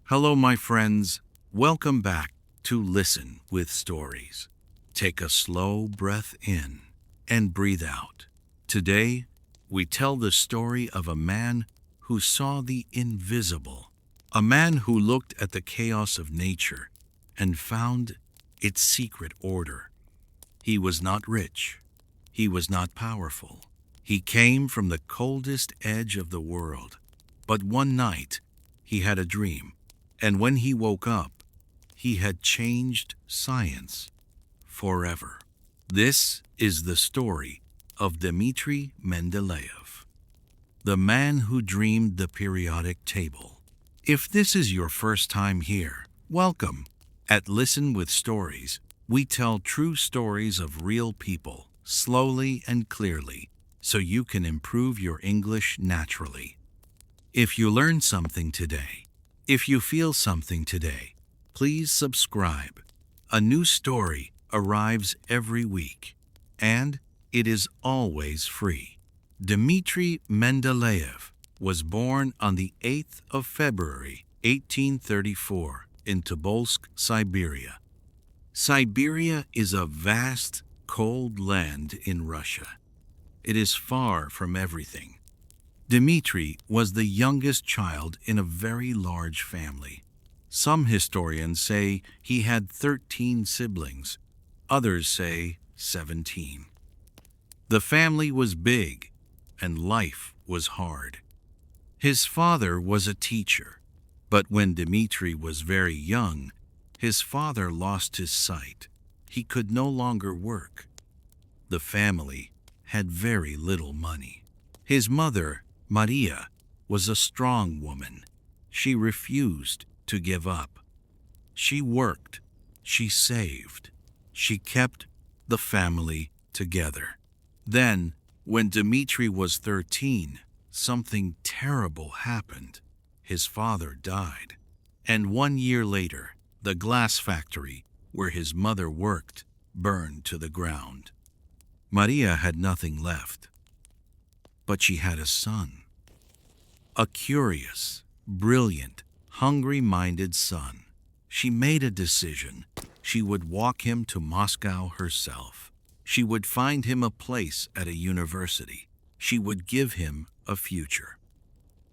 Hello, my friends. Welcome back to Listen with Stories. Take a slow breath in and breathe out. Today, we tell the story of a man who saw the invisible, a man who looked at the chaos of nature and found its secret order. He was not rich. He was not powerful. He came from the coldest edge of the world. But one night, he had a dream. And when he woke up, he had changed science forever. This is the story of Dmitri Mendeleev, the man who dreamed the periodic table. If this is your first time here, welcome. At Listen with Stories, we tell true stories of real people, slowly and clearly, so you can improve your English naturally. If you learn something today, if you feel something today, please subscribe. A new story arrives every week, and it is always free. Dmitri Mendeleev was born on the 8th of February, 1834, in Tobolsk, Siberia. Siberia is a vast, cold land in Russia. It is far from everything. Dmitri was the youngest child in a very large family. Some historians say he had 13 siblings. Others say 17. The family was big, and life was hard. His father was a teacher, but when Dmitri was very young, his father lost his sight. He could no longer work. The family had very little money. His mother, Maria, was a strong woman. She refused to give up. She worked, she saved, she kept the family together. Then, when Dmitri was 13, something terrible happened. His father died, and 1 year later, the glass factory where his mother worked burned to the ground. Maria had nothing left. But she had a son, a curious, brilliant, hungry-minded son. She made a decision. She would walk him to Moscow herself. She would find him a place at a university. She would give him a future.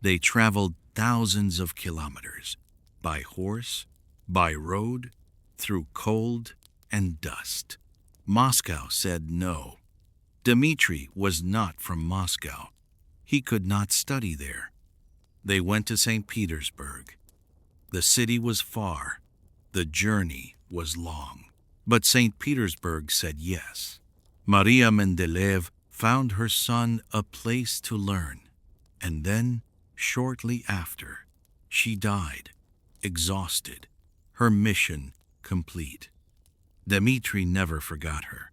They traveled thousands of kilometers, by horse, by road, through cold and dust. Moscow said no. Dmitri was not from Moscow. He could not study there. They went to St. Petersburg. The city was far. The journey was long. But St. Petersburg said yes. Maria Mendeleev found her son a place to learn. And then, shortly after, she died, exhausted, her mission complete. Dmitri never forgot her.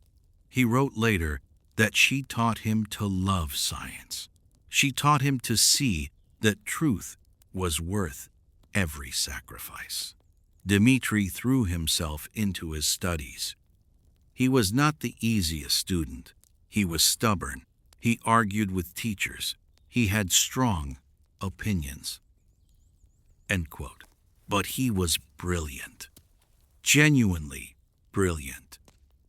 He wrote later that she taught him to love science. She taught him to see that truth was worth every sacrifice. Dmitri threw himself into his studies. He was not the easiest student. He was stubborn. He argued with teachers. He had strong opinions. End quote. But he was brilliant. Genuinely brilliant.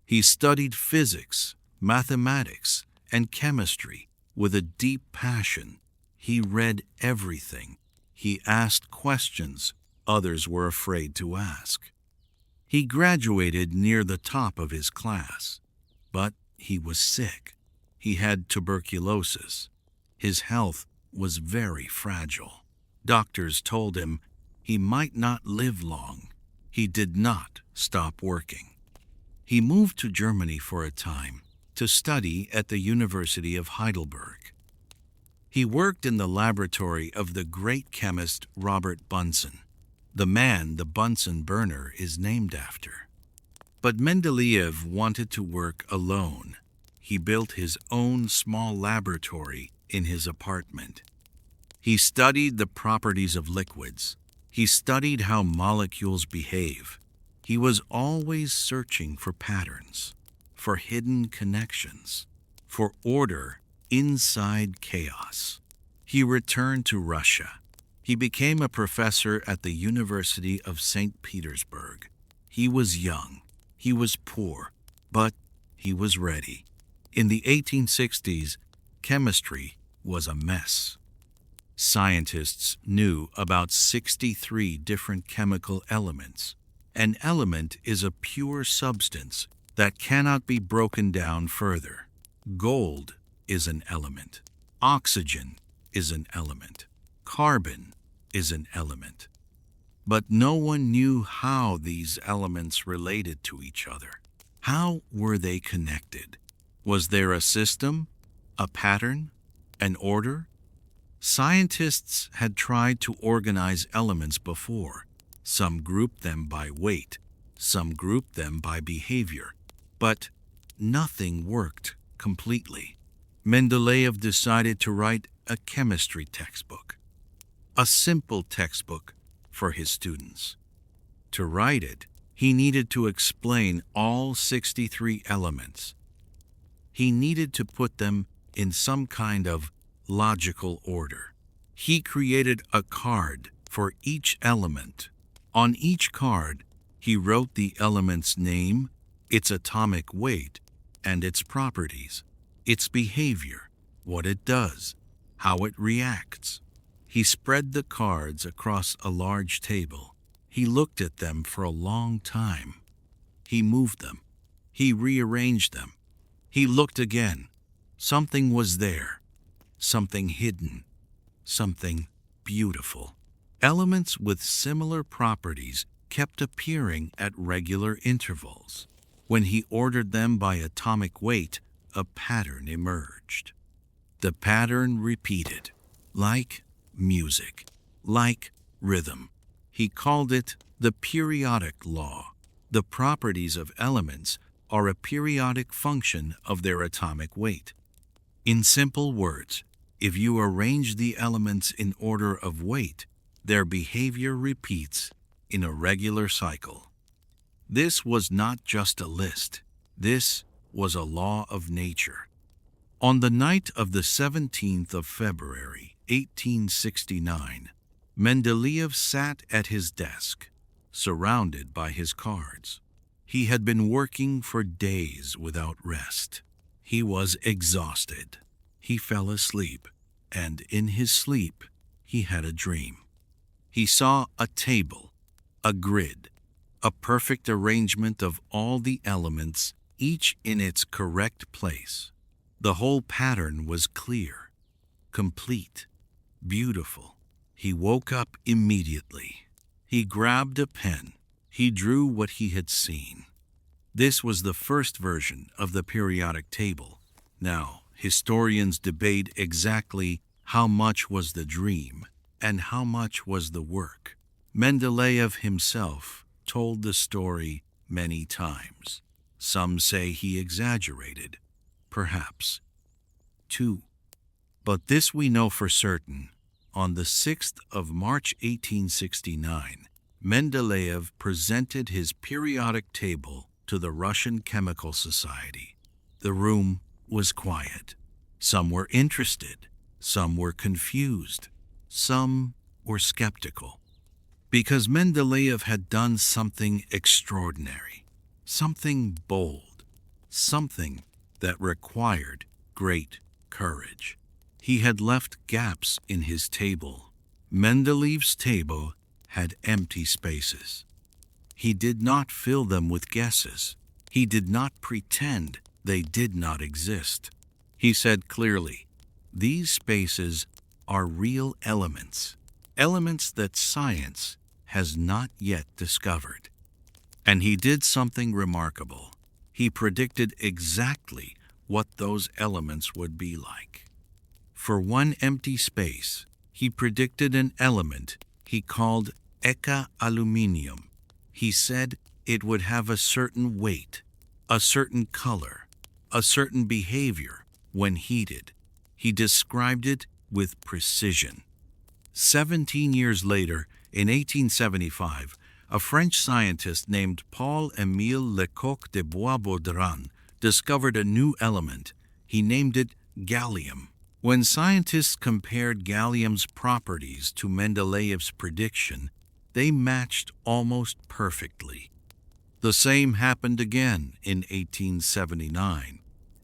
He studied physics, mathematics, and chemistry with a deep passion. He read everything. He asked questions others were afraid to ask. He graduated near the top of his class, but he was sick. He had tuberculosis. His health was very fragile. Doctors told him he might not live long. He did not stop working. He moved to Germany for a time to study at the University of Heidelberg. He worked in the laboratory of the great chemist Robert Bunsen, the man the Bunsen burner is named after. But Mendeleev wanted to work alone. He built his own small laboratory in his apartment. He studied the properties of liquids. He studied how molecules behave. He was always searching for patterns, for hidden connections, for order inside chaos. He returned to Russia. He became a professor at the University of St. Petersburg. He was young, he was poor, but he was ready. In the 1860s, chemistry was a mess. Scientists knew about 63 different chemical elements. An element is a pure substance that cannot be broken down further. Gold is an element. Oxygen is an element. Carbon is an element. But no one knew how these elements related to each other. How were they connected? Was there a system, a pattern, an order? Scientists had tried to organize elements before. Some grouped them by weight, some grouped them by behavior, but nothing worked completely. Mendeleev decided to write a chemistry textbook, a simple textbook for his students. To write it, he needed to explain all 63 elements. He needed to put them in some kind of logical order. He created a card for each element. On each card, he wrote the element's name, its atomic weight, and its properties, its behavior, what it does, how it reacts. He spread the cards across a large table. He looked at them for a long time. He moved them. He rearranged them. He looked again. Something was there. Something hidden. Something beautiful. Elements with similar properties kept appearing at regular intervals. When he ordered them by atomic weight, a pattern emerged. The pattern repeated, like music, like rhythm. He called it the periodic law. The properties of elements are a periodic function of their atomic weight. In simple words, if you arrange the elements in order of weight, their behavior repeats in a regular cycle. This was not just a list. This was a law of nature. On the night of the 17th of February, 1869, Mendeleev sat at his desk, surrounded by his cards. He had been working for days without rest. He was exhausted. He fell asleep, and in his sleep, he had a dream. He saw a table, a grid, a perfect arrangement of all the elements, each in its correct place. The whole pattern was clear, complete, beautiful. He woke up immediately. He grabbed a pen. He drew what he had seen. This was the first version of the periodic table. Now, historians debate exactly how much was the dream and how much was the work. Mendeleev himself told the story many times. Some say he exaggerated, perhaps too. But this we know for certain. On the 6th of March 1869, Mendeleev presented his periodic table to the Russian Chemical Society. The room was quiet. Some were interested, some were confused, some were skeptical. Because Mendeleev had done something extraordinary, something bold, something that required great courage. He had left gaps in his table. Mendeleev's table had empty spaces. He did not fill them with guesses. He did not pretend they did not exist. He said clearly, these spaces are real elements, elements that science has not yet discovered. And he did something remarkable. He predicted exactly what those elements would be like. For one empty space, he predicted an element he called Eka aluminium. He said it would have a certain weight, a certain color, a certain behavior when heated. He described it with precision. 17 years later, in 1875, a French scientist named Paul-Émile Lecoq de Bois-Baudran discovered a new element. He named it gallium. When scientists compared gallium's properties to Mendeleev's prediction, they matched almost perfectly. The same happened again in 1879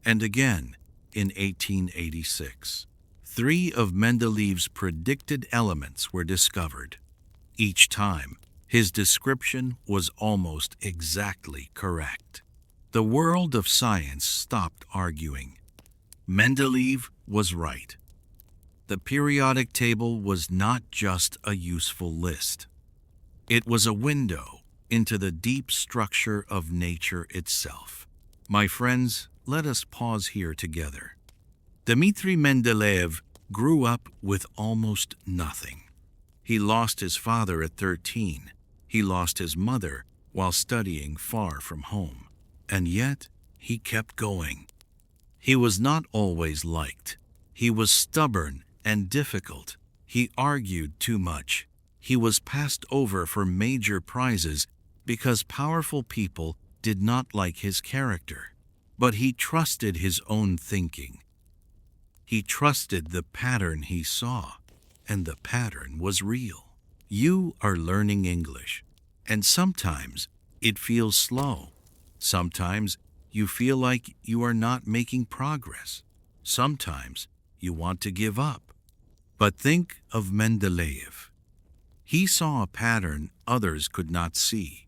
and again in 1886. Three of Mendeleev's predicted elements were discovered. Each time, his description was almost exactly correct. The world of science stopped arguing. Mendeleev was right. The periodic table was not just a useful list. It was a window into the deep structure of nature itself. My friends, let us pause here together. Dmitri Mendeleev grew up with almost nothing. He lost his father at 13. He lost his mother while studying far from home. And yet, he kept going. He was not always liked. He was stubborn and difficult. He argued too much. He was passed over for major prizes because powerful people did not like his character. But he trusted his own thinking. He trusted the pattern he saw, and the pattern was real. You are learning English, and sometimes it feels slow. Sometimes you feel like you are not making progress. Sometimes you want to give up. But think of Mendeleev. He saw a pattern others could not see.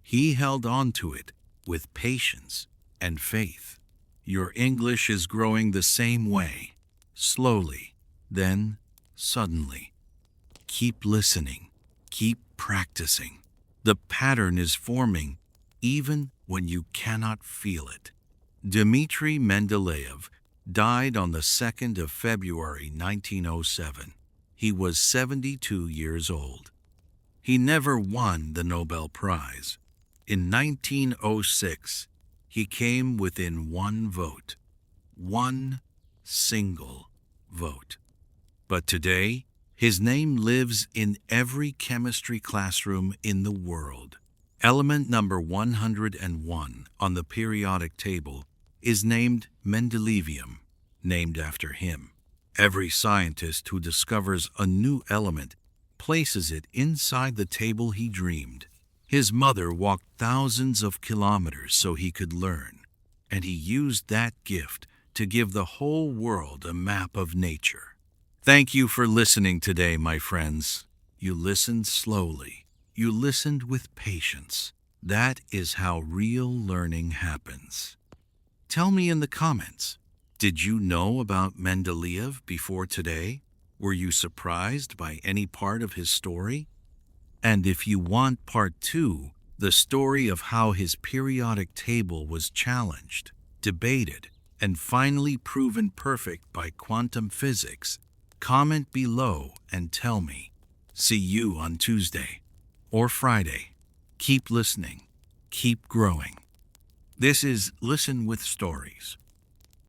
He held on to it with patience and faith. Your English is growing the same way, slowly, then suddenly. Keep listening, keep practicing. The pattern is forming even when you cannot feel it. Dmitri Mendeleev died on the 2nd of February 1907. He was 72 years old. He never won the Nobel Prize. In 1906, he came within one vote. One single vote. But today, his name lives in every chemistry classroom in the world. Element number 101 on the periodic table is named Mendeleevium, named after him. Every scientist who discovers a new element places it inside the table he dreamed. His mother walked thousands of kilometers so he could learn, and he used that gift to give the whole world a map of nature. Thank you for listening today, my friends. You listened slowly. You listened with patience. That is how real learning happens. Tell me in the comments, did you know about Mendeleev before today? Were you surprised by any part of his story? And if you want part 2, the story of how his periodic table was challenged, debated, and finally proven perfect by quantum physics, comment below and tell me. See you on Tuesday or Friday. Keep listening. Keep growing. This is Listen with Stories.